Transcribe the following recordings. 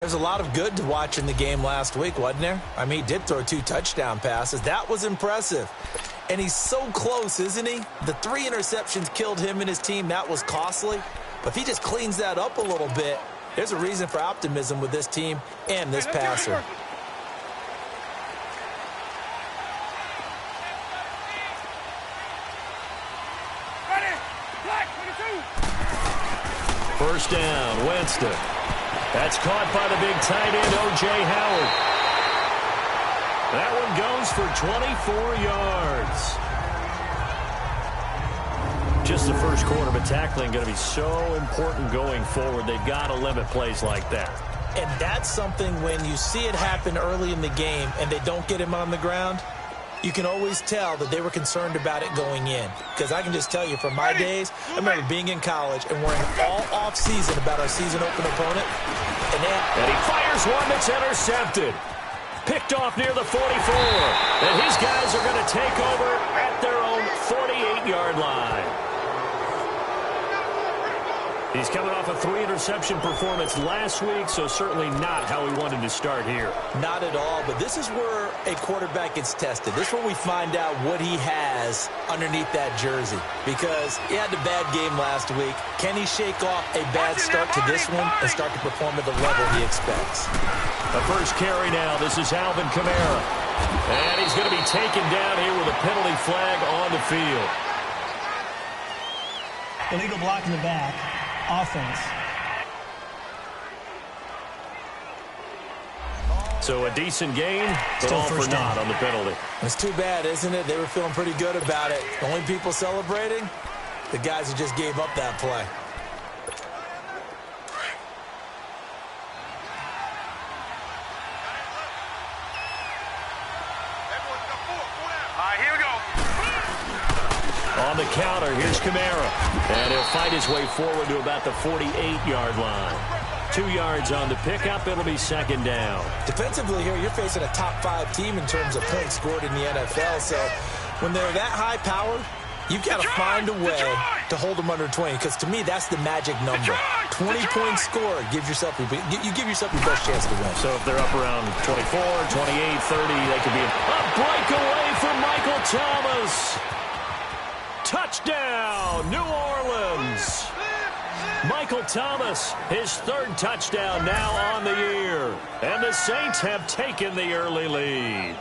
There's a lot of good to watch in the game last week, wasn't there? I mean, he did throw 2 touchdown passes. That was impressive. And he's so close, isn't he? The 3 interceptions killed him and his team. That was costly. But if he just cleans that up a little bit, there's a reason for optimism with this team and this passer. First down, Winston. That's caught by the big tight end, O.J. Howard. That one goes for 24 yards. Just the first quarter, but tackling going to be so important going forward. They've got to limit plays like that. And that's something when you see it happen early in the game and they don't get him on the ground, you can always tell that they were concerned about it going in. Because I can just tell you from my days, I remember being in college and worrying all off-season about our season-open opponent. And he fires one that's intercepted. Picked off near the 44. And his guys are going to take over at their own 48-yard line. He's coming off a 3-interception performance last week, so certainly not how he wanted to start here. Not at all, but this is where a quarterback gets tested. This is where we find out what he has underneath that jersey. Because he had a bad game last week. Can he shake off a bad start to this one and start to perform at the level he expects? The first carry now. This is Alvin Kamara. And he's going to be taken down here with a penalty flag on the field. Illegal block in the back. Offense. So a decent gain, but Still all for naught on the penalty. It's too bad, isn't it? They were feeling pretty good about it. The only people celebrating, the guys who just gave up that play. Here we go. On the counter, here's Kamara. And he'll fight his way forward to about the 48-yard line. 2 yards on the pickup. It'll be second down. Defensively here, you're facing a top-5 team in terms of points scored in the NFL. So when they're that high-powered, you've got to find a way to hold them under 20. Because to me, that's the magic number. 20-point score gives yourself you give yourself your best chance to win. So if they're up around 24, 28, 30, they could be a breakaway for Michael Thomas. Touchdown, New Orleans. Michael Thomas, his 3rd touchdown now on the year. And the Saints have taken the early lead.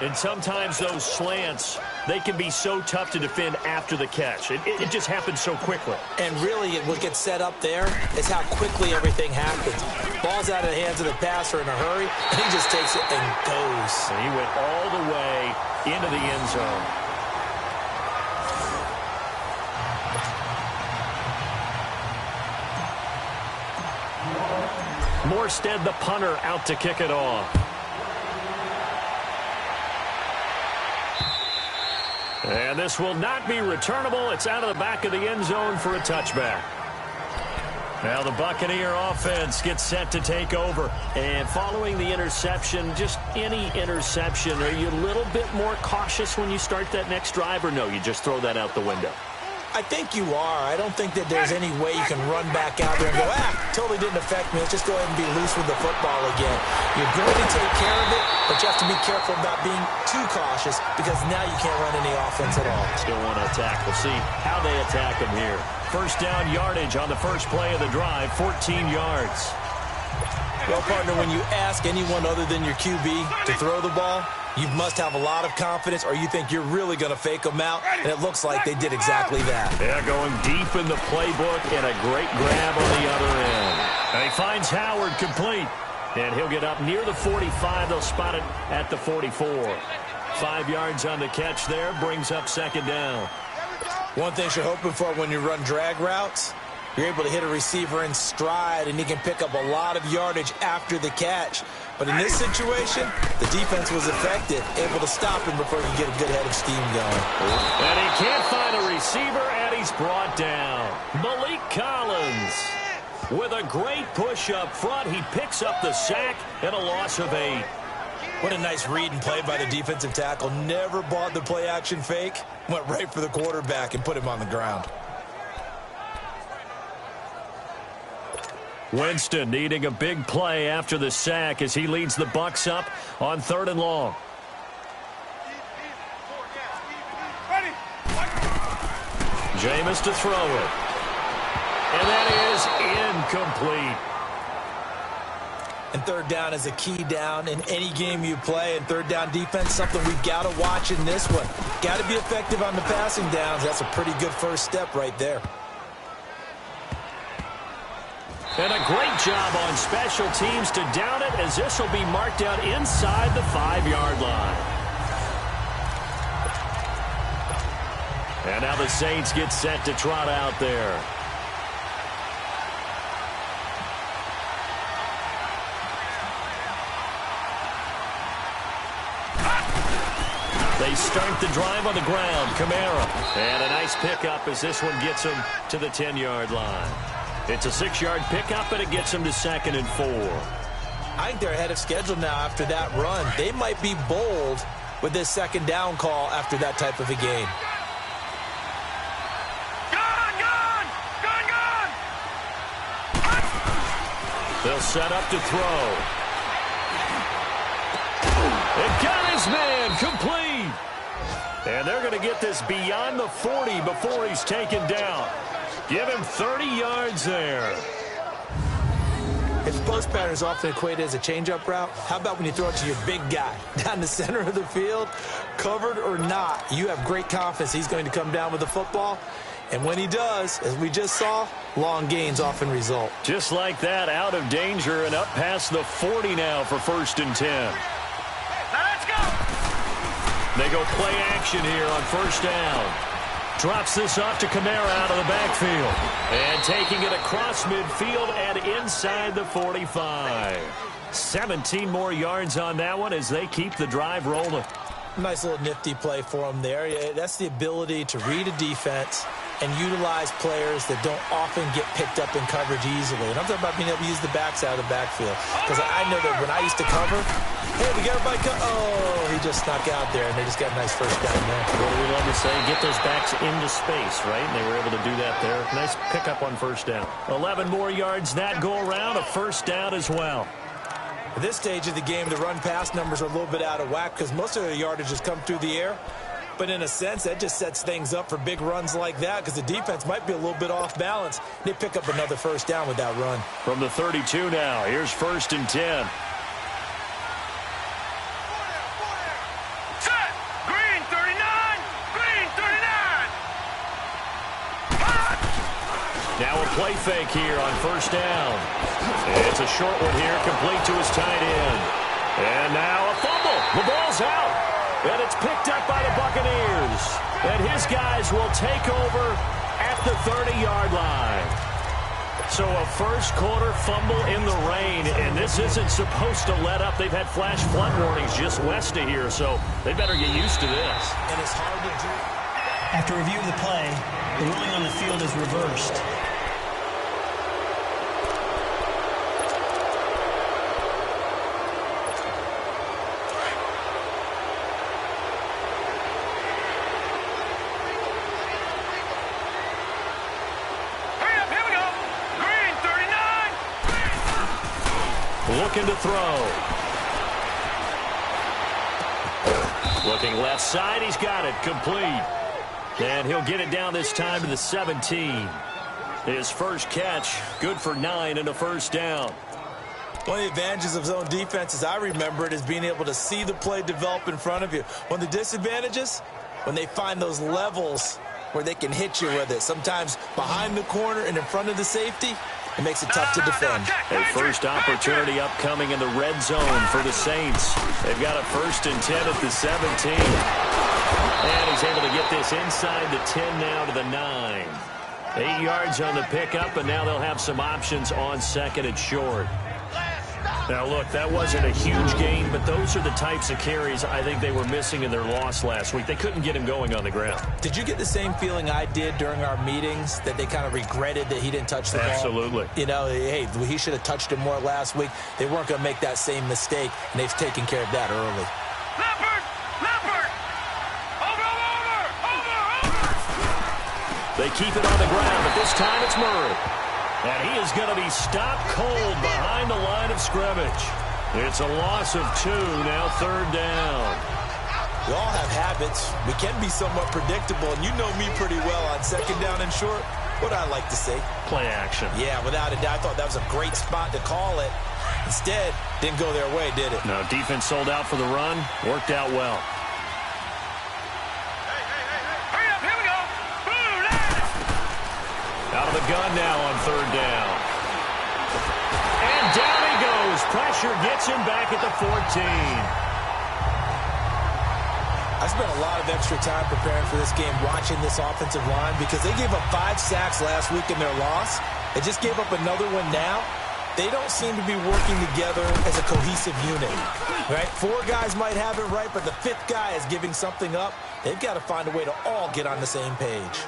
And sometimes those slants, they can be so tough to defend after the catch. It just happens so quickly. And really, what gets set up there is how quickly everything happens. Ball's out of the hands of the passer in a hurry, and he just takes it and goes. And he went all the way into the end zone. Morstead, the punter, out to kick it off. And this will not be returnable. It's out of the back of the end zone for a touchback. Now the Buccaneer offense gets set to take over. And following the interception, just any interception, are you a little bit more cautious when you start that next drive, or no, you just throw that out the window? I think you are. I don't think that there's any way you can run back out there and go, totally didn't affect me. Let's just go ahead and be loose with the football again. You're going to take care of it, but you have to be careful about being too cautious because now you can't run any offense at all. Still want to attack. We'll see how they attack him here. First down yardage on the first play of the drive, 14 yards. Well, partner, when you ask anyone other than your QB to throw the ball, you must have a lot of confidence or you think you're really going to fake them out, and it looks like they did exactly that. Yeah, going deep in the playbook and a great grab on the other end. And he finds Howard complete, and he'll get up near the 45. They'll spot it at the 44. 5 yards on the catch there, brings up second down. One thing you're hoping for when you run drag routes, you're able to hit a receiver in stride, and he can pick up a lot of yardage after the catch. But in this situation, the defense was effective, able to stop him before he could get a good head of steam going. And he can't find a receiver, and he's brought down. Malik Collins with a great push up front. He picks up the sack and a loss of 8. What a nice read and play by the defensive tackle. Never bought the play-action fake. Went right for the quarterback and put him on the ground. Winston needing a big play after the sack as he leads the Bucs up on 3rd and long. Jameis to throw it. And that is incomplete. And 3rd down is a key down in any game you play. And 3rd down defense, something we've got to watch in this one. Got to be effective on the passing downs. That's a pretty good first step right there. And a great job on special teams to down it, as this will be marked out inside the 5-yard line. And now the Saints get set to trot out there. They start the drive on the ground. Kamara. And a nice pickup as this one gets him to the 10-yard line. It's a 6-yard pickup, and it gets him to 2nd and 4. I think they're ahead of schedule now after that run. They might be bold with this 2nd down call after that type of a game. They'll set up to throw. It got his man complete. And they're going to get this beyond the 40 before he's taken down. Give him 30 yards there. If the post pattern is often equated as a change-up route, how about when you throw it to your big guy down the center of the field, covered or not, you have great confidence he's going to come down with the football. And when he does, as we just saw, long gains often result. Just like that, out of danger and up past the 40 now for 1st and 10. Let's go! They go play action here on 1st down. Drops this off to Kamara out of the backfield. And taking it across midfield and inside the 45. 17 more yards on that one as they keep the drive rolling. Nice little nifty play for him there. That's the ability to read a defense and utilize players that don't often get picked up in coverage easily. And I'm talking about being able to use the backside of the backfield. Because I know that when I used to cover, hey, we got everybody oh, he just snuck out there, and they just got a nice 1st down there. What do we love to say? Get those backs into space, right? And they were able to do that there. Nice pickup on 1st down. 11 more yards that go around, a 1st down as well. At this stage of the game, the run-pass numbers are a little bit out of whack because most of the yardage has come through the air. But in a sense, that just sets things up for big runs like that because the defense might be a little bit off balance. They pick up another 1st down with that run. From the 32 now, here's 1st and 10. Set! Green 39! Green 39! Now a play fake here on 1st down. It's a short one here, complete to his tight end. And now a fumble. The ball's out. And it's picked up by the Buccaneers. And his guys will take over at the 30-yard line. So a 1st quarter fumble in the rain, and this isn't supposed to let up. They've had flash flood warnings just west of here, so they better get used to this. And it's hard to do. After review of the play, the ruling on the field is reversed. Looking to throw. Looking left side. He's got it. Complete. And he'll get it down this time to the 17. His 1st catch. Good for 9 and a 1st down. One of the advantages of zone defense, as I remember it, is being able to see the play develop in front of you. One of the disadvantages, when they find those levels where they can hit you with it. Sometimes behind the corner and in front of the safety, it makes it tough to defend. A 1st opportunity upcoming in the red zone for the Saints. They've got a 1st and 10 at the 17. And he's able to get this inside the 10 now to the 9. 8 yards on the pickup, and now they'll have some options on 2nd and short. Now, look, that wasn't a huge gain, but those are the types of carries I think they were missing in their loss last week. They couldn't get him going on the ground. Did you get the same feeling I did during our meetings, that they kind of regretted that he didn't touch the ball? Absolutely. You know, hey, he should have touched it more last week. They weren't going to make that same mistake, and they've taken care of that early. Leopard! Leopard! Over! They keep it on the ground, but this time it's Murray. And he is going to be stopped cold behind the line of scrimmage. It's a loss of 2, now 3rd down. We all have habits. We can be somewhat predictable, and you know me pretty well on 2nd down and short. What I like to say? Play action. Yeah, without a doubt. I thought that was a great spot to call it. Instead, didn't go their way, did it? No, defense sold out for the run. Worked out well. Hurry up, here we go. Boom, Out of the gun now on 3rd down. And down he goes. Pressure gets him back at the 14. I spent a lot of extra time preparing for this game, watching this offensive line, because they gave up 5 sacks last week in their loss. They just gave up another one now. They don't seem to be working together as a cohesive unit, right? 4 guys might have it right, but the 5th guy is giving something up. They've got to find a way to all get on the same page.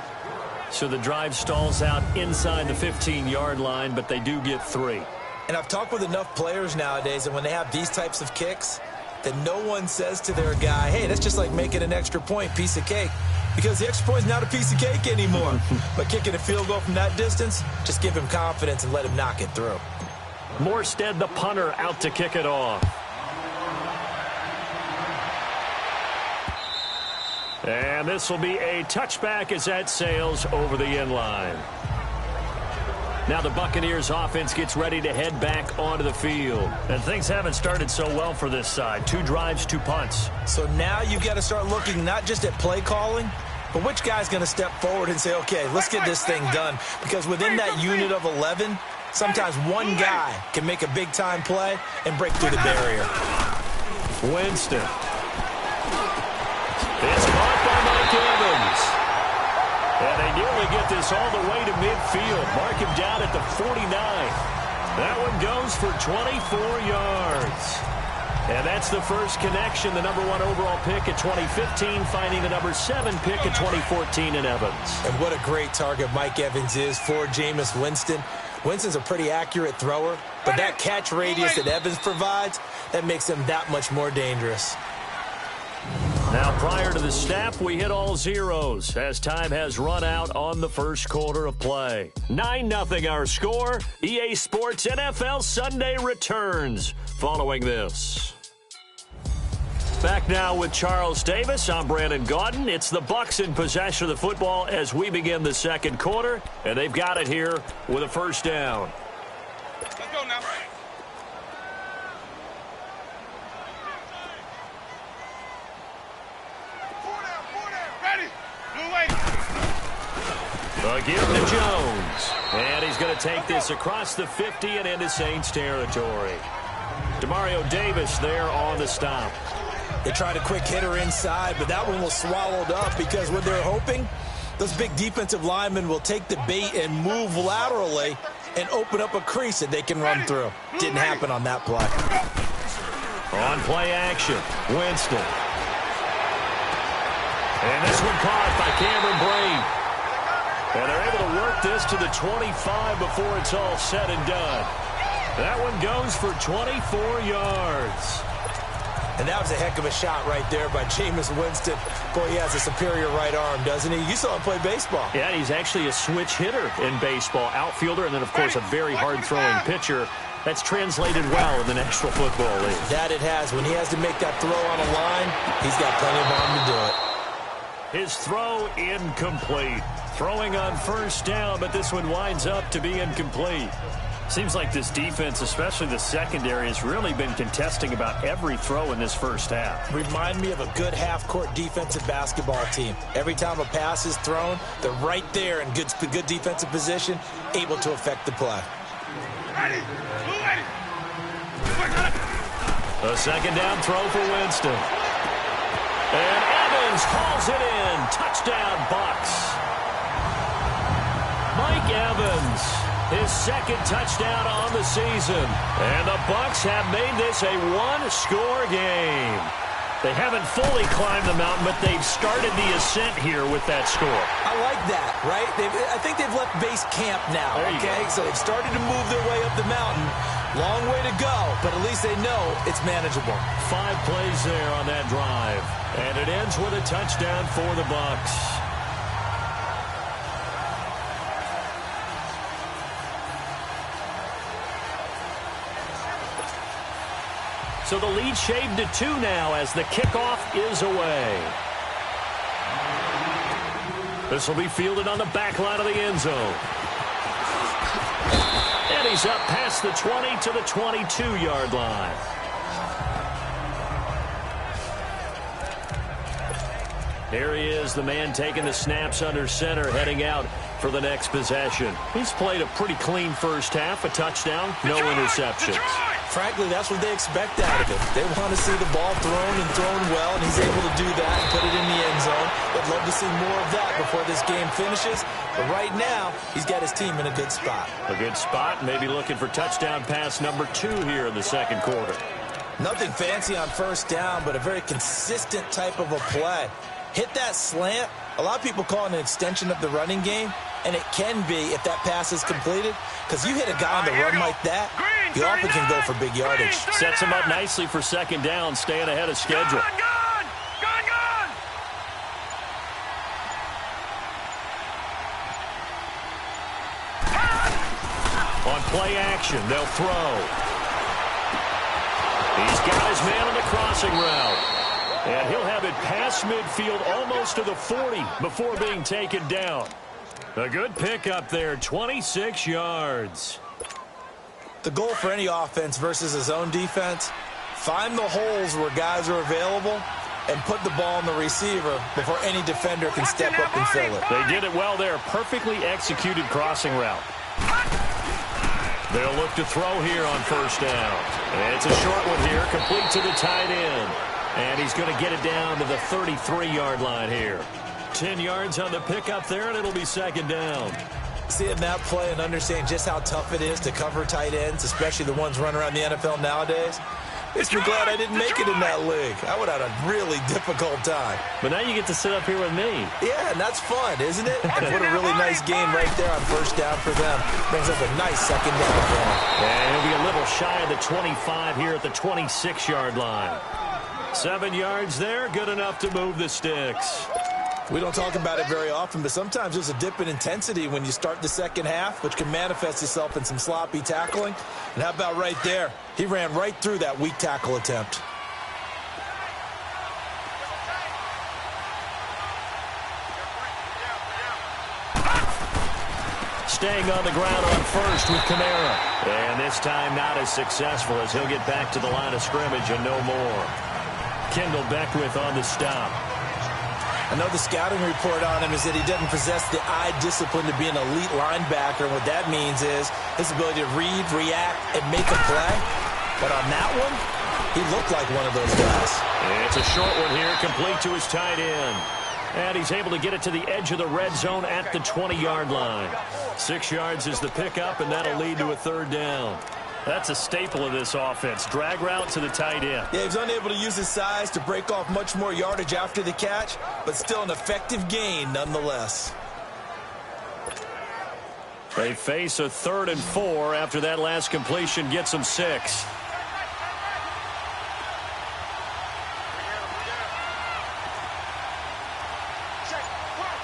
So the drive stalls out inside the 15-yard line, but they do get 3. And I've talked with enough players nowadays, and when they have these types of kicks, that no one says to their guy, hey, that's just like making an extra point, piece of cake. Because the extra point is not a piece of cake anymore. But kicking a field goal from that distance, just give him confidence and let him knock it through. Morstead, the punter, out to kick it off. And this will be a touchback as that sails over the end line. Now the Buccaneers offense gets ready to head back onto the field. And things haven't started so well for this side. 2 drives, 2 punts. So now you've got to start looking not just at play calling, but which guy's going to step forward and say, okay, let's get this thing done. Because within that unit of 11, sometimes one guy can make a big-time play and break through the barrier. Winston. It's caught by Mike Evans. And they nearly get this all the way to midfield. Mark him down at the 49. That one goes for 24 yards. And that's the first connection, the number 1 overall pick at 2015, finding the number 7 pick at 2014 in Evans. And what a great target Mike Evans is for Jameis Winston. Winston's a pretty accurate thrower, but that catch radius that Evans provides, that makes him that much more dangerous. Now, prior to the snap, we hit all zeros as time has run out on the first quarter of play. 9-0 our score. EA Sports NFL Sunday returns following this. Back now with Charles Davis. I'm Brandon Gaudin. It's the Bucs in possession of the football as we begin the second quarter, and they've got it here with a first down. Let's go now. Give to Jones. And he's going to take this across the 50 and into Saints territory. Demario Davis there on the stop. They tried a quick hitter inside, but that one was swallowed up because what they're hoping, those big defensive linemen will take the bait and move laterally and open up a crease that they can run through. Didn't happen on that play. On play action, Winston. And this one caught by Cameron Brate. And they're able to work this to the 25 before it's all said and done. That one goes for 24 yards. And that was a heck of a shot right there by Jameis Winston. Boy, he has a superior right arm, doesn't he? You saw him play baseball. Yeah, he's actually a switch hitter in baseball. Outfielder, and then, of course, a very hard-throwing pitcher. That's translated well in the National Football League. That it has. When he has to make that throw on a line, he's got plenty of arm to do it. His throw incomplete. Throwing on first down, but this one winds up to be incomplete. Seems like this defense, especially the secondary, has really been contesting about every throw in this first half. Remind me of a good half-court defensive basketball team. Every time a pass is thrown, they're right there in good defensive position, able to affect the play. A second down throw for Winston. And Evans hauls it in. Touchdown, Bucs. Mike Evans, his second touchdown on the season. And the Bucs have made this a one-score game. They haven't fully climbed the mountain, but they've started the ascent here with that score. I like that, right? I think they've left base camp now, okay? So they've started to move their way up the mountain. Long way to go, but at least they know it's manageable. 5 plays there on that drive. And it ends with a touchdown for the Bucs. So the lead shaved to 2 now as the kickoff is away. This will be fielded on the back line of the end zone. And he's up past the 20 to the 22-yard line. Here he is, the man taking the snaps under center, heading out for the next possession. He's played a pretty clean first half, a touchdown, no interceptions. Frankly, that's what they expect out of him. They want to see the ball thrown and thrown well, and he's able to do that and put it in the end zone. They'd love to see more of that before this game finishes. But right now, he's got his team in a good spot. A good spot, maybe looking for touchdown pass number 2 here in the second quarter. Nothing fancy on first down, but a very consistent type of a play. Hit that slant. A lot of people call it an extension of the running game, and it can be if that pass is completed, because you hit a guy on the run like that, you often can go for big yardage. Sets him up nicely for second down, staying ahead of schedule. On play action, they'll throw. He's got his man on the crossing route. And he'll have it past midfield almost to the 40 before being taken down. A good pickup there, 26 yards. The goal for any offense versus his own defense, find the holes where guys are available and put the ball on the receiver before any defender can step up and fill it. They did it well there, perfectly executed crossing route. They'll look to throw here on first down. And it's a short one here, complete to the tight end. And he's going to get it down to the 33-yard line here. 10 yards on the pickup there, and it'll be second down. Seeing that play and understanding just how tough it is to cover tight ends, especially the ones running around the NFL nowadays, makes me glad I didn't make it in that league. I would have had a really difficult time. But now you get to sit up here with me. Yeah, and that's fun, isn't it? And what a really nice game right there on first down for them. Brings up a nice second down for them. And he'll be a little shy of the 25 here at the 26-yard line. 7 yards there, good enough to move the sticks. We don't talk about it very often, but sometimes there's a dip in intensity when you start the second half, which can manifest itself in some sloppy tackling. And how about right there? He ran right through that weak tackle attempt. Staying on the ground on first with Kamara. And this time not as successful as he'll get back to the line of scrimmage and no more. Kendall Beckwith on the stop. I know the scouting report on him is that he doesn't possess the eye discipline to be an elite linebacker. What that means is his ability to read, react, and make a play. But on that one, he looked like one of those guys. It's a short one here, complete to his tight end. And he's able to get it to the edge of the red zone at the 20-yard line. 6 yards is the pickup, and that'll lead to a third down. That's a staple of this offense. Drag route to the tight end. Yeah, he's unable to use his size to break off much more yardage after the catch, but still an effective gain nonetheless. They face a 3rd and 4 after that last completion gets them 6.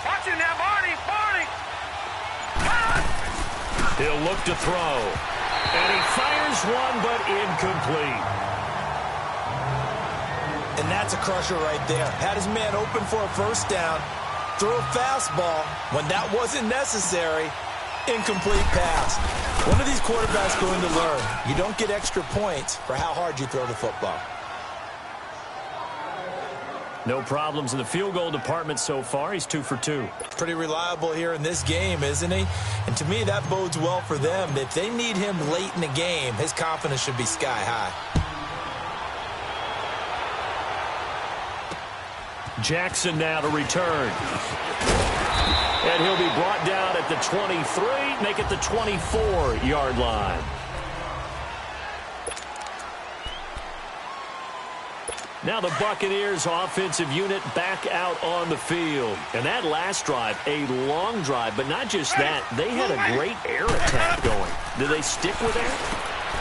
Watch it now, Barney! He'll look to throw. And he fires one, but incomplete. And that's a crusher right there. Had his man open for a first down, threw a fastball when that wasn't necessary. Incomplete pass. When are these quarterbacks going to learn? You don't get extra points for how hard you throw the football. No problems in the field goal department so far. He's 2 for 2. Pretty reliable here in this game, isn't he? And to me, that bodes well for them. If they need him late in the game, his confidence should be sky high. Jackson now to return. And he'll be brought down at the 23, make it the 24-yard line. Now the Buccaneers offensive unit back out on the field. And that last drive, a long drive, but not just that. They had a great air attack going. Do they stick with that?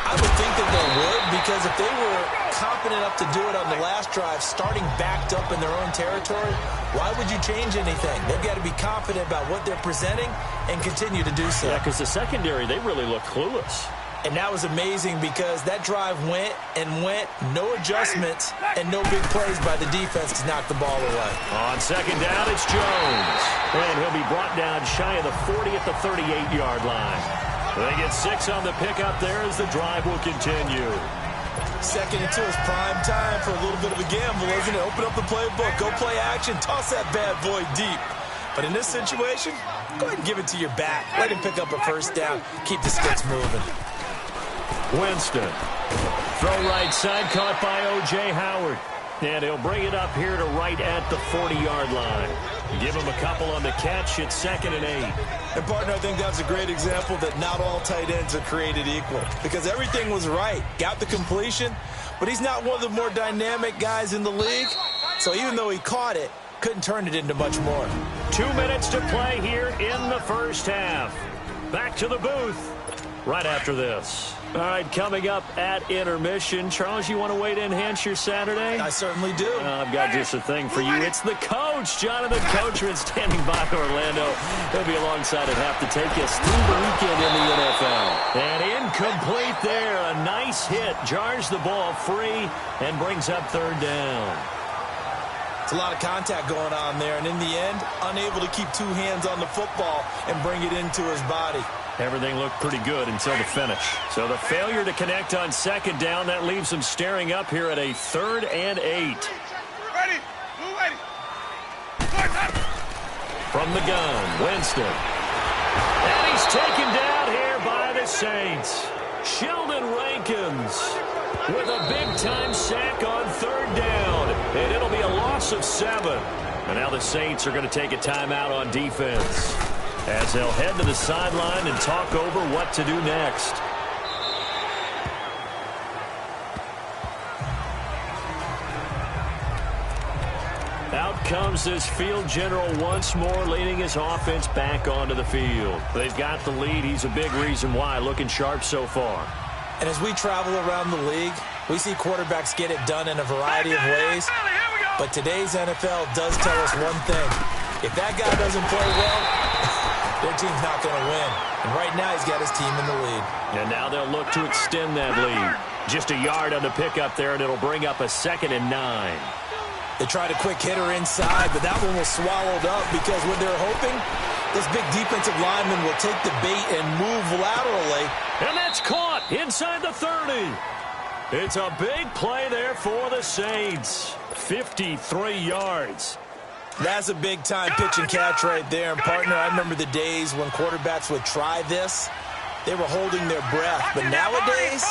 I would think that they would, because if they were confident enough to do it on the last drive, starting backed up in their own territory, why would you change anything? They've got to be confident about what they're presenting and continue to do so. Yeah, because the secondary, they really look clueless. And that was amazing because that drive went and went, no adjustments, and no big plays by the defense to knock the ball away. On second down, it's Jones. And he'll be brought down shy of the 40 at the 38-yard line. They get 6 on the pickup there as the drive will continue. Second and 2 is prime time for a little bit of a gamble, isn't it? Open up the playbook, go play action, toss that bad boy deep. But in this situation, go ahead and give it to your back. Let him pick up a first down. Keep the sticks moving. Winston. Throw right side, caught by O.J. Howard. And he'll bring it up here to right at the 40-yard line. Give him a couple on the catch. It's 2nd and 8. And, partner, I think that's a great example that not all tight ends are created equal. Because everything was right. Got the completion, but he's not one of the more dynamic guys in the league. So even though he caught it, couldn't turn it into much more. 2 minutes to play here in the first half. Back to the booth right after this. All right, coming up at intermission. Charles, you want to wait to enhance your Saturday? I certainly do. I've got just a thing for you. It's the coach, Jonathan Coachman, standing by Orlando. He'll be alongside at half to take us through the weekend in the NFL. And incomplete there. A nice hit. Jars the ball free and brings up 3rd down. It's a lot of contact going on there, and in the end, unable to keep 2 hands on the football and bring it into his body. Everything looked pretty good until the finish. So the failure to connect on 2nd down, that leaves him staring up here at a 3rd and 8. Ready. Move ready. From the gun, Winston. And he's taken down here by the Saints. Sheldon Rankins with a big-time sack on 3rd down. And it'll be a loss of 7. And now the Saints are going to take a timeout on defense, as they'll head to the sideline and talk over what to do next. Out comes this field general once more, leading his offense back onto the field. They've got the lead. He's a big reason why. Looking sharp so far. And as we travel around the league, we see quarterbacks get it done in a variety of ways. But today's NFL does tell us one thing. If that guy doesn't play well, their team's not going to win. And right now, he's got his team in the lead. And now they'll look to extend that lead. Just a yard on the pickup there, and it'll bring up a 2nd and 9. They tried a quick hitter inside, but that one was swallowed up because what they're hoping, this big defensive lineman will take the bait and move laterally. And that's caught inside the 30. It's a big play there for the Saints. 53 yards. That's a big-time pitch and catch right there. And, partner, I remember the days when quarterbacks would try this. They were holding their breath. But nowadays,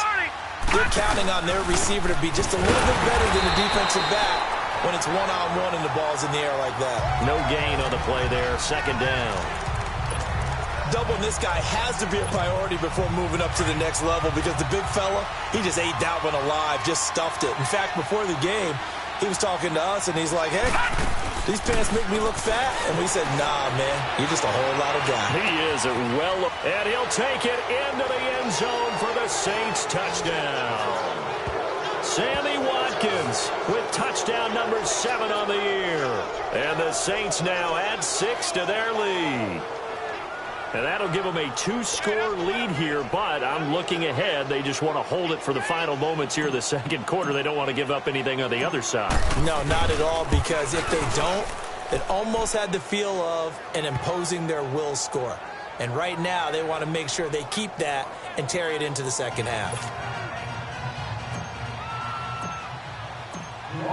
they're counting on their receiver to be just a little bit better than the defensive back when it's one-on-one and the ball's in the air like that. No gain on the play there. 2nd down. Doubling this guy has to be a priority before moving up to the next level because the big fella, he just ate that one alive, just stuffed it. In fact, before the game, he was talking to us, and he's like, hey, these pants make me look fat. And we said, nah, man, you're just a whole lot of guy. He is well, and he'll take it into the end zone for the Saints touchdown. Sammy Watkins with touchdown number 7 on the year. And the Saints now add 6 to their lead. And that'll give them a 2-score lead here, but I'm looking ahead. They just want to hold it for the final moments here of the 2nd quarter. They don't want to give up anything on the other side. No, not at all, because if they don't, it almost had the feel of an imposing their will score. And right now, they want to make sure they keep that and carry it into the 2nd half.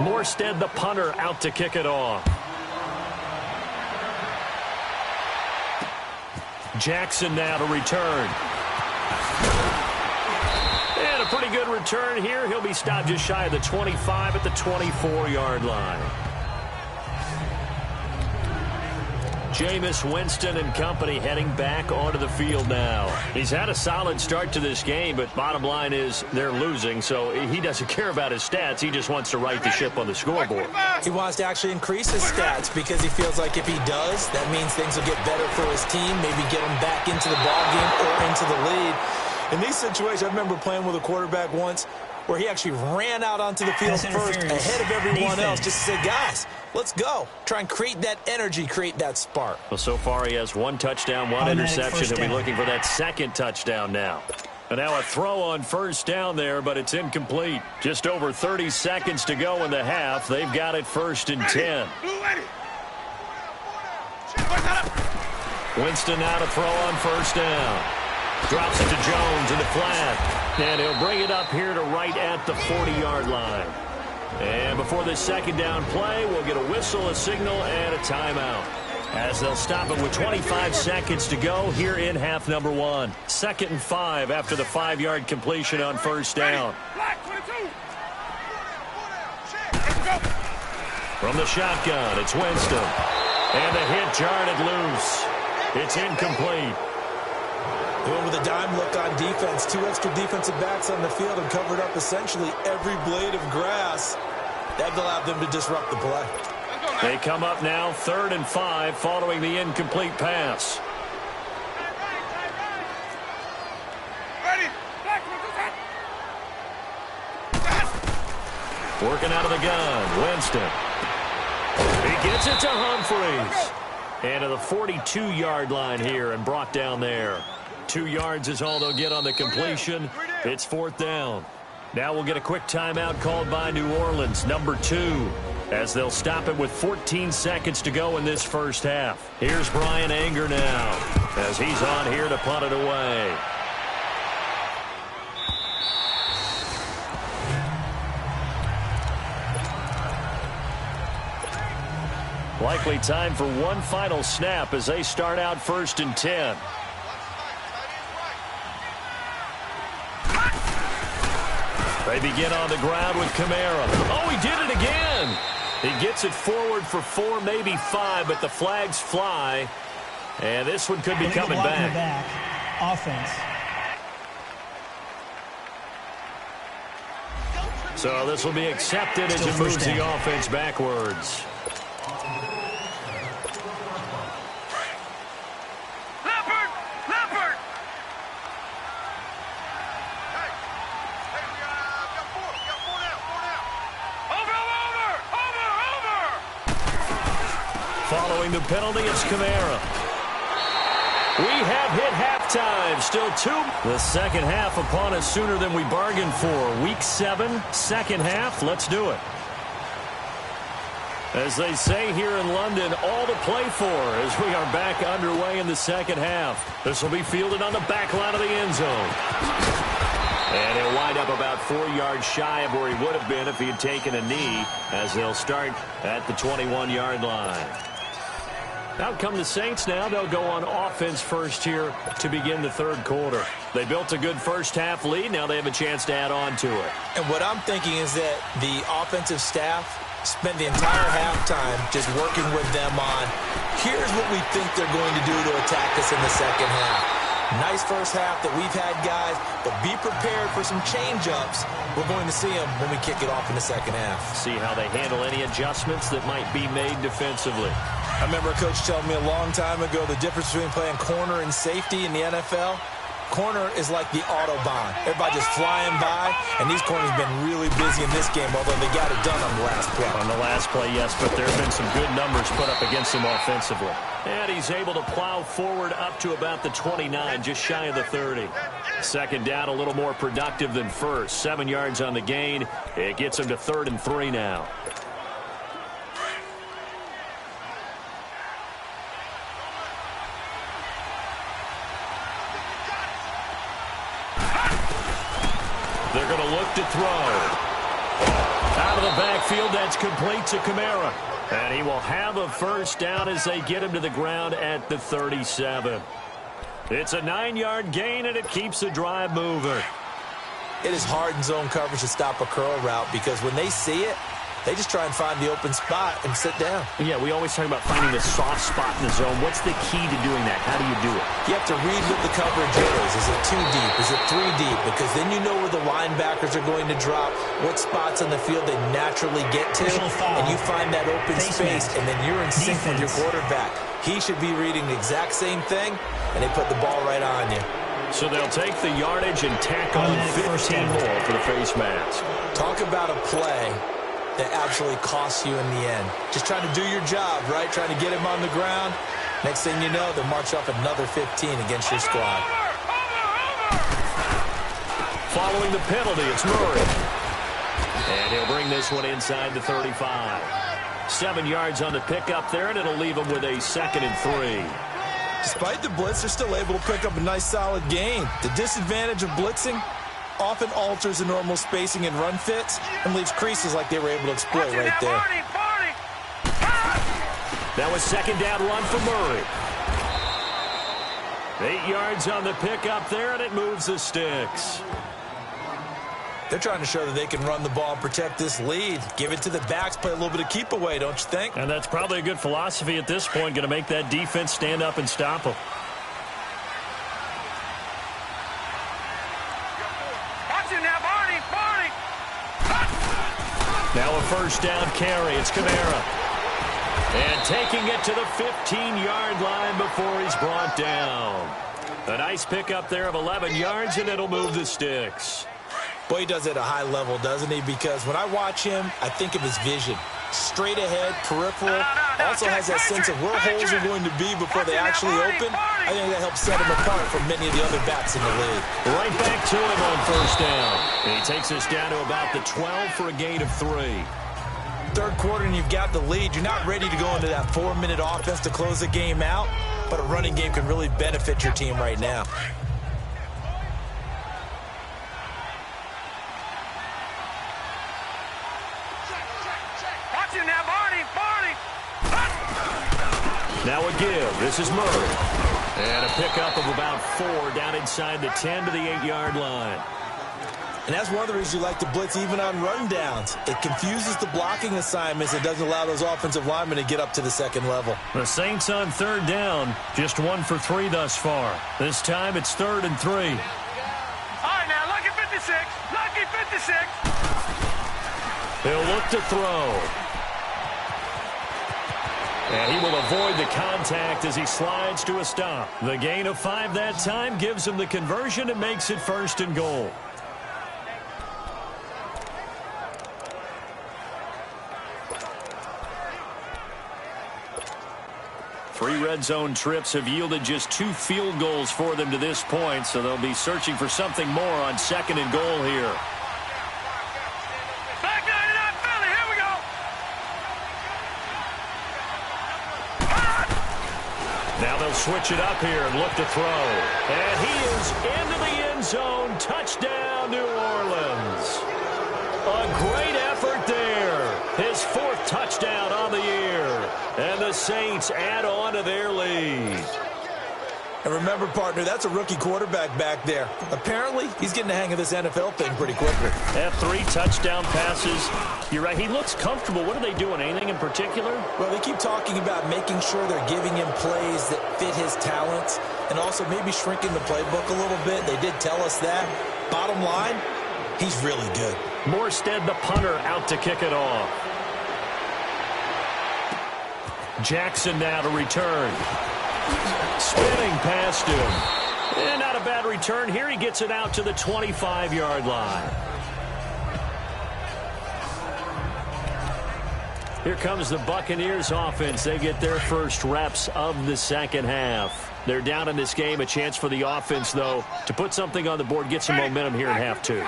Morstead, the punter, out to kick it off. Jackson now to return. And a pretty good return here. He'll be stopped just shy of the 25 at the 24-yard line. Jameis Winston and company heading back onto the field now. He's had a solid start to this game, but bottom line is they're losing, so he doesn't care about his stats. He just wants to right the ship on the scoreboard. He wants to actually increase his stats because he feels like if he does, that means things will get better for his team, maybe get him back into the ballgame or into the lead. In these situations, I remember playing with a quarterback once where he actually ran out onto the field first ahead of everyone else just to say, guys, let's go. Try and create that energy, create that spark. Well, so far he has 1 touchdown, 1 interception. He'll be looking for that 2nd touchdown now. And now a throw on first down there, but it's incomplete. Just over 30 seconds to go in the half. They've got it 1st and 10. Winston now to throw on first down. Drops it to Jones in the flat. And he'll bring it up here to right at the 40-yard line. And before this second down play, we'll get a whistle, a signal, and a timeout, as they'll stop it with 25 seconds to go here in half number 1. 2nd and 5 after the 5-yard completion on first down. From the shotgun, it's Winston. And the hit jarred it loose. It's incomplete. Going with a dime look on defense. 2 extra defensive backs on the field and covered up essentially every blade of grass. That allowed them to disrupt the play. They come up now 3rd and 5 following the incomplete pass. Working out of the gun, Winston. He gets it to Humphries. And to the 42-yard line here and brought down there. 2 yards is all they'll get on the completion. It's 4th down. Now we'll get a quick timeout called by New Orleans, number 2, as they'll stop it with 14 seconds to go in this first half. Here's Bryan Anger now, as he's on here to punt it away. Likely time for one final snap as they start out 1st and 10. They begin on the ground with Kamara. Oh, he did it again. He gets it forward for 4, maybe 5, but the flags fly. And this one could be coming back. Offense. So this will be accepted as it moves the offense backwards. Following the penalty, it's Kamara. We have hit halftime. Still 2. The second half upon us sooner than we bargained for. Week 7, second half. Let's do it. As they say here in London, all to play for as we are back underway in the second half. This will be fielded on the back line of the end zone. And he'll wind up about 4 yards shy of where he would have been if he had taken a knee, as they'll start at the 21-yard line. Out come the Saints now. They'll go on offense first here to begin the third quarter. They built a good first half lead. Now they have a chance to add on to it. And what I'm thinking is that the offensive staff spent the entire halftime just working with them on, here's what we think they're going to do to attack us in the second half. Nice first half that we've had, guys, but be prepared for some change-ups. We're going to see them when we kick it off in the second half. See how they handle any adjustments that might be made defensively. I remember a coach telling me a long time ago the difference between playing corner and safety in the NFL. Corner is like the Autobahn. Everybody just flying by, and these corners have been really busy in this game, although they got it done on the last play. On the last play, yes, but there have been some good numbers put up against him offensively. And he's able to plow forward up to about the 29, just shy of the 30. Second down, a little more productive than first. 7 yards on the gain. It gets him to 3rd and 3 now. They're going to look to throw. Out of the backfield, that's complete to Kamara. And he will have a first down as they get him to the ground at the 37. It's a 9-yard gain, and it keeps the drive moving. It is hard in zone coverage to stop a curl route because when they see it, they just try and find the open spot and sit down. Yeah, we always talk about finding the soft spot in the zone. What's the key to doing that? How do you do it? You have to read what the coverage is. Is it 2 deep? Is it 3 deep? Because then you know where the linebackers are going to drop, what spots on the field they naturally get to, and you find that open space, and then you're in sync with your quarterback. He should be reading the exact same thing, and they put the ball right on you. So they'll take the yardage and tack on 15 more for the face mask. Talk about a play that absolutely costs you in the end. Just trying to do your job, right? Trying to get him on the ground. Next thing you know, they'll march off another 15 against your squad. Following the penalty, it's Murray. And he'll bring this one inside the 35. 7 yards on the pickup there, and it'll leave him with a 2nd and 3. Despite the blitz, they're still able to pick up a nice, solid gain. The disadvantage of blitzing often alters the normal spacing and run fits and leaves creases like they were able to exploit right there. That was 2nd down run for Murray. 8 yards on the pickup there, and it moves the sticks. They're trying to show that they can run the ball and protect this lead. Give it to the backs, play a little bit of keep away, don't you think? And that's probably a good philosophy at this point, going to make that defense stand up and stop them. Now a 1st down carry. It's Kamara. And taking it to the 15-yard line before he's brought down. A nice pickup there of 11 yards, and it'll move the sticks. Boy, he does it at a high level, doesn't he? Because when I watch him, I think of his vision. Straight ahead, peripheral. Also has that sense of where holes are going to be before they actually open. I think that helps set him apart from many of the other backs in the league. Right back to him on 1st down. And he takes us down to about the 12 for a gain of 3. 3rd quarter and you've got the lead. You're not ready to go into that 4-minute offense to close the game out, but a running game can really benefit your team right now. Now a give. This is Murray. And a pickup of about 4 down inside the 10 to the 8-yard line. And that's one of the reasons you like to blitz even on rundowns. It confuses the blocking assignments. It doesn't allow those offensive linemen to get up to the 2nd level. The Saints on 3rd down. Just 1 for 3 thus far. This time it's 3rd and 3. All right, now, lucky 56. Lucky 56. He'll look to throw. And he will avoid the contact as he slides to a stop. The gain of 5 that time gives him the conversion and makes it 1st and goal. Three red zone trips have yielded just 2 field goals for them to this point, so they'll be searching for something more on 2nd and goal here. Back 99 Philly, here we go. Now they'll switch it up here and look to throw. And he is into the end zone. Touchdown, New Orleans. A great effort there. His 4th touchdown on the year. And the Saints add on to their lead. And remember, partner, that's a rookie quarterback back there. Apparently, he's getting the hang of this NFL thing pretty quickly. Have 3 touchdown passes. You're right, he looks comfortable. What are they doing? Anything in particular? Well, they keep talking about making sure they're giving him plays that fit his talents and also maybe shrinking the playbook a little bit. They did tell us that. Bottom line, he's really good. Morstead, the punter, out to kick it off. Jackson now to return. Spinning past him. And not a bad return. Here he gets it out to the 25-yard line. Here comes the Buccaneers offense. They get their first reps of the 2nd half. They're down in this game. A chance for the offense, though, to put something on the board, get some momentum here in half 2.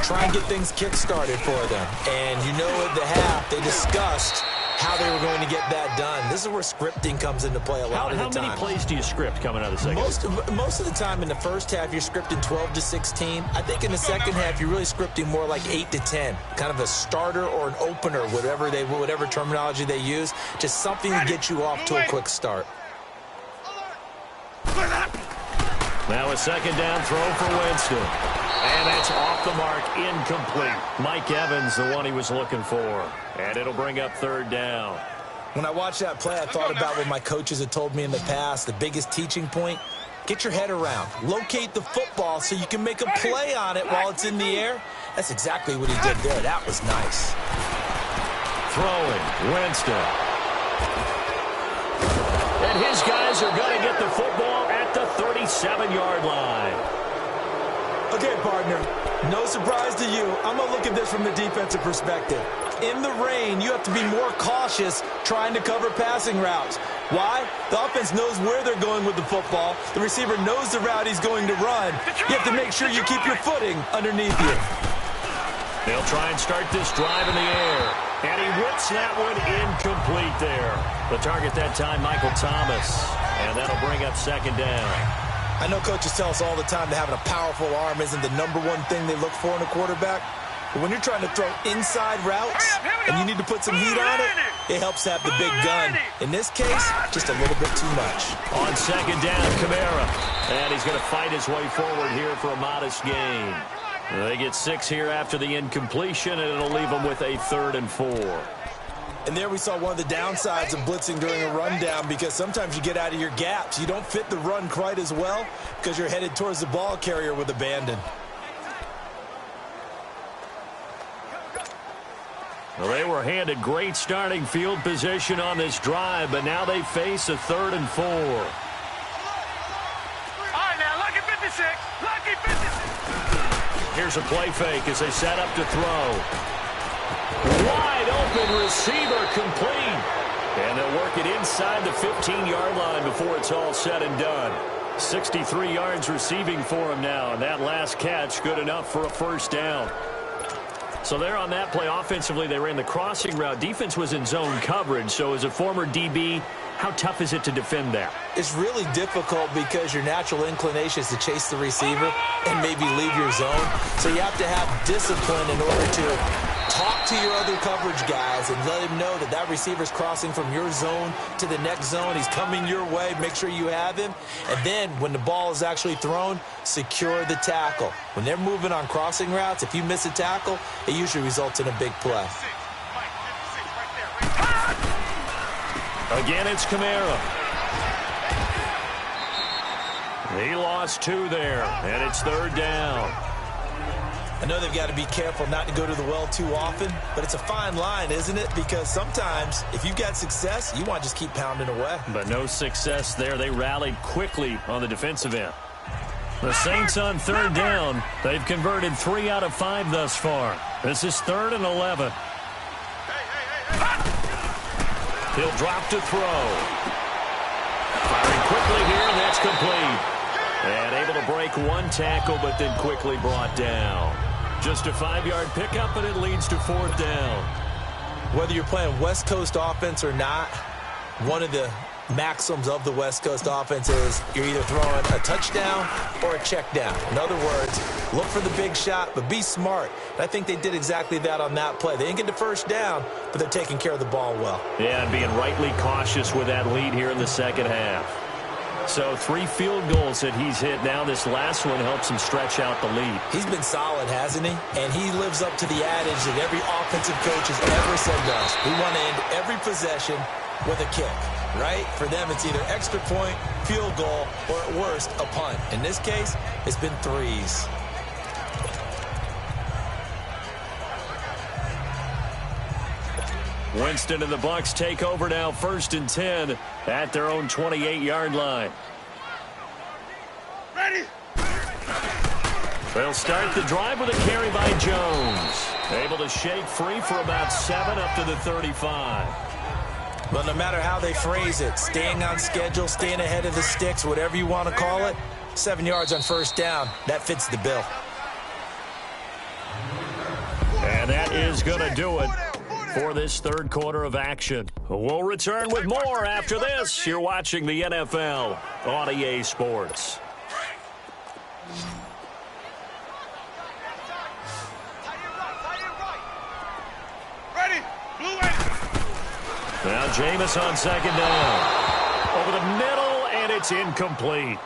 Try and get things kick-started for them. And you know at the half, they discussed how they were going to get that done. This is where scripting comes into play a lot of the time. How many plays do you script coming out of the 2nd? Most of the time in the 1st half, you're scripting 12 to 16. I think in the 2nd half, you're really scripting more like 8 to 10. Kind of a starter or an opener, whatever terminology they use. Just something to get you off to a quick start. Now a 2nd down throw for Winston. And that's off the mark, incomplete. Mike Evans, the one he was looking for. And it'll bring up 3rd down. When I watched that play, I thought about what my coaches had told me in the past. The biggest teaching point, get your head around. Locate the football so you can make a play on it while it's in the air. That's exactly what he did there. That was nice. Throwing, Winston. And his guys are going to get the football at the 37-yard line. Okay, partner, no surprise to you. I'm going to look at this from the defensive perspective. in the rain, you have to be more cautious trying to cover passing routes. Why? The offense knows where they're going with the football. The receiver knows the route he's going to run. You have to make sure you keep your footing underneath you. They'll try and start this drive in the air. And he whips that one incomplete there. The target that time, Michael Thomas. And that'll bring up second down. I know coaches tell us all the time that having a powerful arm isn't the number one thing they look for in a quarterback. But when you're trying to throw inside routes and you need to put some heat on it, it helps to have the big gun. In this case, just a little bit too much. On second down, Kamara. And he's going to fight his way forward here for a modest gain. They get 6 here after the incompletion, and it'll leave them with a 3rd and 4. And there we saw one of the downsides of blitzing during a rundown, because sometimes you get out of your gaps. You don't fit the run quite as well because you're headed towards the ball carrier with abandon. Well, they were handed great starting field position on this drive, but now they face a 3rd and 4. All right, now, lucky 56. Lucky 56. Here's a play fake as they set up to throw. Wide open receiver complete. And they'll work it inside the 15-yard line before it's all said and done. 63 yards receiving for him now, and that last catch good enough for a first down. So there on that play, offensively, they ran the crossing route. Defense was in zone coverage, so as a former DB, how tough is it to defend that? It's really difficult because your natural inclination is to chase the receiver and maybe leave your zone. So you have to have discipline in order to talk to your other coverage guys and let him know that that receiver's crossing from your zone to the next zone. He's coming your way. Make sure you have him. And then when the ball is actually thrown, secure the tackle. When they're moving on crossing routes, if you miss a tackle, it usually results in a big play. Again, it's Kamara. He lost 2 there, and it's 3rd down. I know they've got to be careful not to go to the well too often, but it's a fine line, isn't it? Because sometimes, if you've got success, you want to just keep pounding away. But no success there. They rallied quickly on the defensive end. The Saints on 3rd down. They've converted 3 out of 5 thus far. This is 3rd and 11. He'll drop to throw. Firing quickly here, and that's complete. And able to break 1 tackle, but then quickly brought down. Just a 5-yard pickup, and it leads to 4th down. Whether you're playing West Coast offense or not, one of the maxims of the West Coast offense is you're either throwing a touchdown or a check down. In other words, look for the big shot, but be smart. And I think they did exactly that on that play. They didn't get the first down, but they're taking care of the ball well. Yeah, and being rightly cautious with that lead here in the second half. So 3 field goals that he's hit now. This last one helps him stretch out the lead. He's been solid, hasn't he? And he lives up to the adage that every offensive coach has ever said to us. We want to end every possession with a kick, right? For them, it's either extra point, field goal, or at worst, a punt. In this case, it's been 3s. Winston and the Bucs take over now, 1st and 10 at their own 28-yard line. Ready? They'll start the drive with a carry by Jones. Able to shake free for about 7 up to the 35. But no matter how they phrase it, staying on schedule, staying ahead of the sticks, whatever you want to call it, 7 yards on 1st down, that fits the bill. And that is going to do it for this 3rd quarter of action. We'll return with more after this. You're watching the NFL on EA Sports. Ready? Blue way. Now Jameis on 2nd down. Over the middle, and it's incomplete.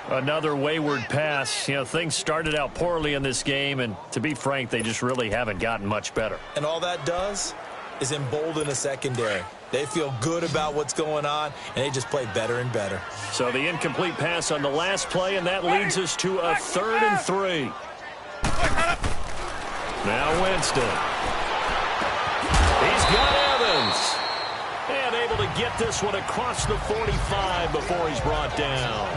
Another wayward pass. You know, things started out poorly in this game, and to be frank, they just really haven't gotten much better. And all that does is embolden a secondary. They feel good about what's going on, and they just play better and better. So the incomplete pass on the last play, and that leads us to a 3rd and 3. Now Winston. He's got Evans. And able to get this one across the 45 before he's brought down.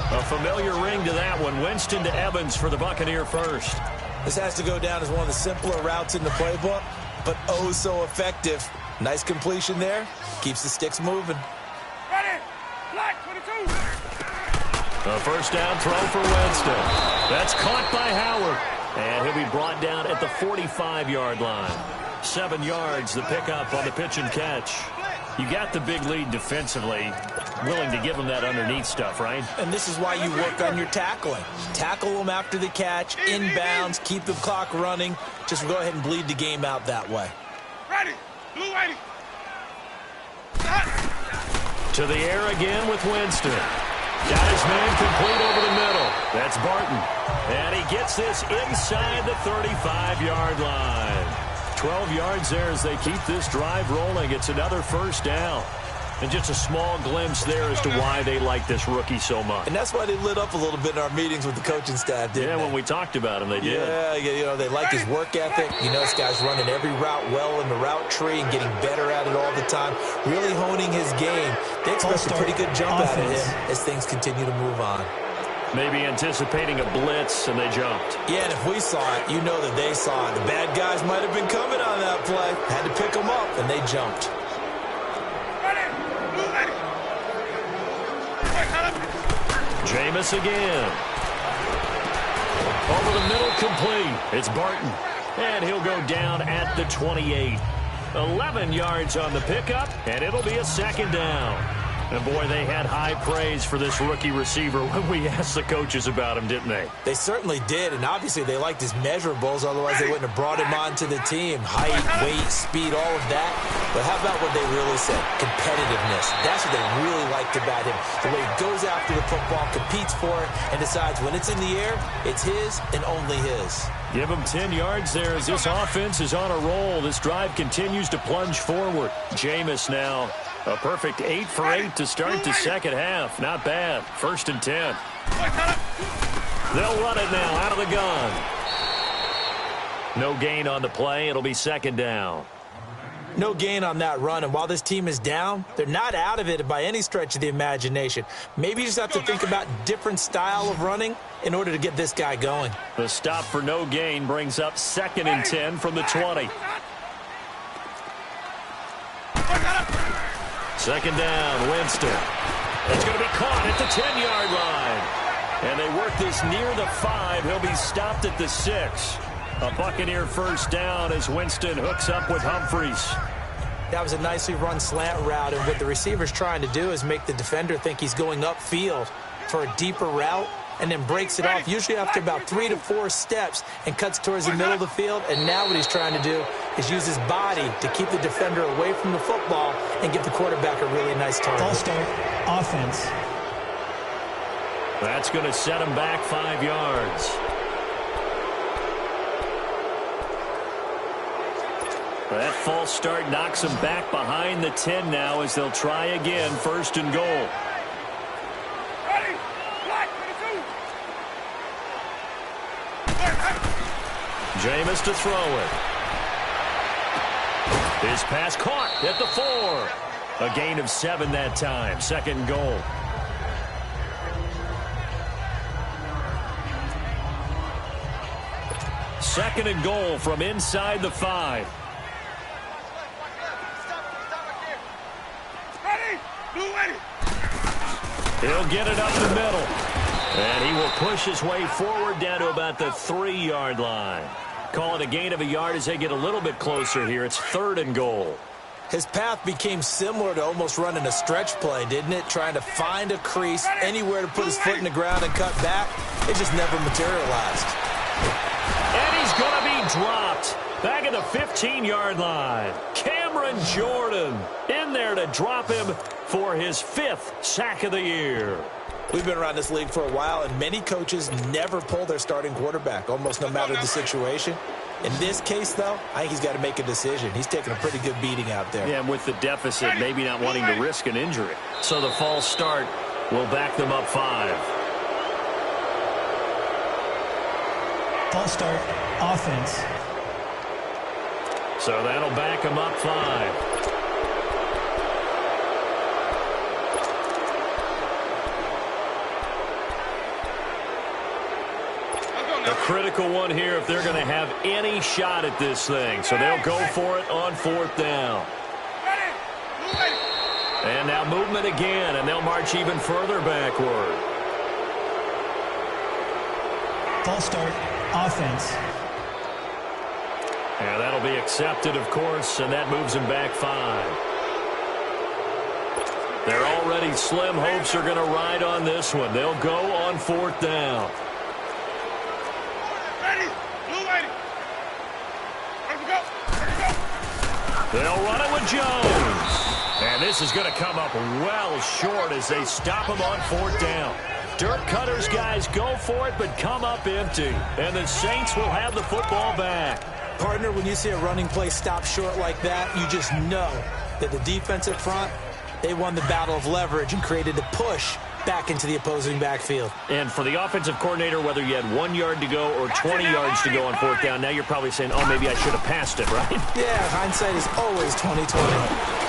A familiar ring to that one. Winston to Evans for the Buccaneer first. This has to go down as one of the simpler routes in the playbook. but oh so effective. Nice completion there. Keeps the sticks moving. Ready. Black 22. A first down throw for Winston. That's caught by Howard. And he'll be brought down at the 45-yard line. 7 yards, the pickup on the pitch and catch. You got the big lead defensively. Willing to give them that underneath stuff, right? And this is why you work on your tackling. Tackle them after the catch, inbounds, keep the clock running. Just go ahead and bleed the game out that way. Ready. Blue 80. To the air again with Winston. Got his man complete over the middle. That's Barton. And he gets this inside the 35-yard line. 12 yards there as they keep this drive rolling. It's another first down. And just a small glimpse there as to why they like this rookie so much. And that's why they lit up a little bit in our meetings with the coaching staff, didn't they? Yeah, when we talked about him, they did. Yeah, you know, they like his work ethic. You know, this guy's running every route well in the route tree and getting better at it all the time. Really honing his game. They expect a pretty good jump out of him as things continue to move on. Maybe anticipating a blitz, and they jumped. Yeah, and if we saw it, you know that they saw it. The bad guys might have been coming on that play. Had to pick them up, and they jumped. Jameis again. Over the middle, complete. It's Barton. And he'll go down at the 28. 11 yards on the pickup, and it'll be a second down. And, boy, they had high praise for this rookie receiver when we asked the coaches about him, didn't they? They certainly did, and obviously they liked his measurables. Otherwise, they wouldn't have brought him onto the team. Height, weight, speed, all of that. But how about what they really said? Competitiveness. That's what they really liked about him. The way he goes after the football, competes for it, and decides when it's in the air, it's his and only his. Give him 10 yards there as this offense is on a roll. This drive continues to plunge forward. Jameis now a perfect 8 for 8 to start the second half. Not bad. 1st and 10. They'll run it now out of the gun. No gain on the play. It'll be second down. No gain on that run, and while this team is down, they're not out of it by any stretch of the imagination. Maybe you just have to think about different style of running in order to get this guy going. The stop for no gain brings up 2nd and 10 from the 20. Second down, Winston. It's going to be caught at the 10-yard line. And they work this near the 5. He'll be stopped at the 6. A Buccaneer first down as Winston hooks up with Humphries. That was a nicely run slant route, and what the receiver's trying to do is make the defender think he's going upfield for a deeper route and then breaks it off, usually after about 3 to 4 steps, and cuts towards the middle of the field. And now what he's trying to do is use his body to keep the defender away from the football and give the quarterback a really nice target. Ball start, offense. That's going to set him back 5 yards. That false start knocks him back behind the 10 now as they'll try again, 1st and goal. Jameis to throw it. His pass caught at the 4. A gain of 7 that time. 2nd and goal. Second and goal from inside the 5. He'll get it up the middle. And he will push his way forward down to about the 3-yard line. Call it a gain of a yard as they get a little bit closer here. It's 3rd and goal. His path became similar to almost running a stretch play, didn't it? Trying to find a crease, anywhere to put his foot in the ground and cut back. It just never materialized. And he's going to be dropped back at the 15-yard line. Cameron Jordan in there to drop him for his 5th sack of the year. We've been around this league for a while, and many coaches never pull their starting quarterback, almost no matter the situation. In this case, though, I think he's got to make a decision. He's taking a pretty good beating out there. Yeah, and with the deficit, maybe not wanting to risk an injury. So the false start will back them up 5. False start, offense. So that'll back them up 5. The critical one here if they're going to have any shot at this thing. So they'll go for it on 4th down. And now movement again, and they'll march even further backward. False start, offense. And that'll be accepted, of course, and that moves him back 5. Their already slim hopes are going to ride on this one. They'll go on 4th down. They'll run it with Jones. And this is going to come up well short as they stop him on 4th down. Dirk Cutter's guys go for it, but come up empty. And the Saints will have the football back. Partner, when you see a running play stop short like that, you just know that the defensive front, they won the battle of leverage and created a push back into the opposing backfield. And for the offensive coordinator, whether you had 1 yard to go or 20 yards to go on 4th down, now you're probably saying, oh, maybe I should have passed it, right? Yeah, hindsight is always 20/20.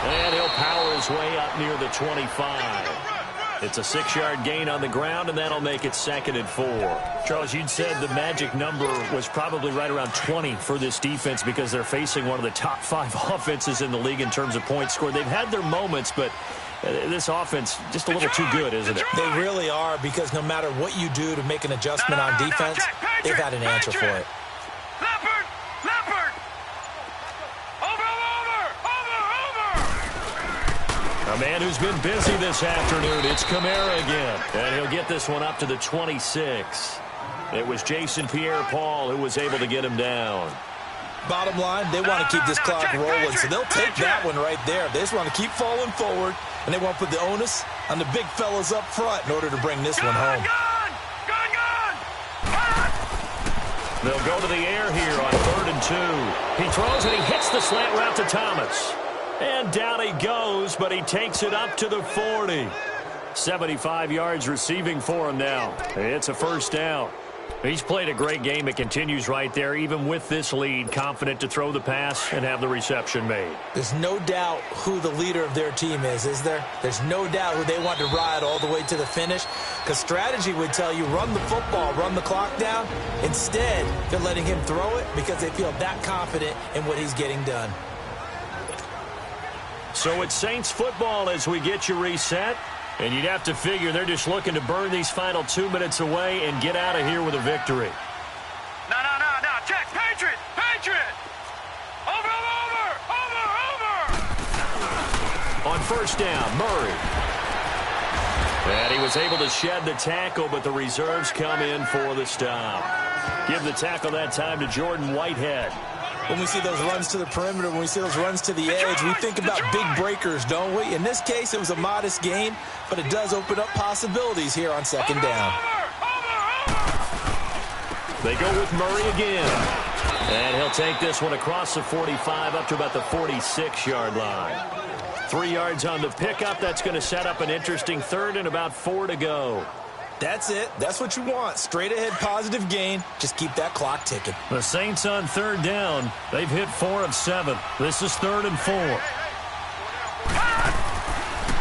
And he'll power his way up near the 25. It's a 6-yard gain on the ground, and that'll make it 2nd and 4. Charles, you'd said the magic number was probably right around 20 for this defense because they're facing one of the top 5 offenses in the league in terms of points scored. They've had their moments, but this offense just a little too good, isn't it? They really are, because no matter what you do to make an adjustment on defense, they've had an answer for it. A man who's been busy this afternoon, it's Kamara again. And he'll get this one up to the 26. It was Jason Pierre-Paul who was able to get him down. Bottom line, they want to keep this clock rolling, so they'll take that one right there. They just want to keep falling forward, and they want to put the onus on the big fellas up front in order to bring this one home. They'll go to the air here on 3rd and 2. He throws and he hits the slant route to Thomas. And down he goes, but he takes it up to the 40. 75 yards receiving for him now. It's a 1st down. He's played a great game. It continues right there, even with this lead, confident to throw the pass and have the reception made. There's no doubt who the leader of their team is there? There's no doubt who they want to ride all the way to the finish, because strategy would tell you run the football, run the clock down. Instead, they're letting him throw it because they feel that confident in what he's getting done. So it's Saints football as we get you reset. And you'd have to figure they're just looking to burn these final 2 minutes away and get out of here with a victory. No. Check. Patriot. Over. On 1st down, Murray. And he was able to shed the tackle, but the reserves come in for the stop. Give the tackle that time to Jordan Whitehead. When we see those runs to the perimeter, when we see those runs to the edge, we think about big breakers, don't we? In this case, it was a modest gain, but it does open up possibilities here on 2nd down. They go with Murray again. And he'll take this one across the 45 up to about the 46-yard line. 3 yards on the pickup. That's going to set up an interesting 3rd and about 4 to go. That's it. That's what you want. Straight ahead positive gain. Just keep that clock ticking. The Saints on 3rd down. They've hit 4 of 7. This is 3rd and 4.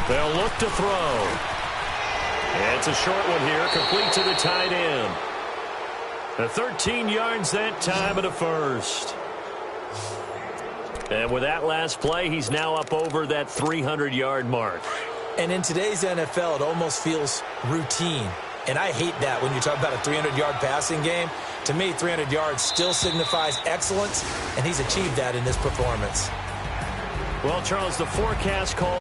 They'll look to throw. It's a short one here, complete to the tight end. 13 yards that time, and a 1st. And with that last play, he's now up over that 300-yard mark. And in today's NFL, it almost feels routine. And I hate that when you talk about a 300-yard passing game. To me, 300 yards still signifies excellence, and he's achieved that in this performance. Well, Charles, the forecast call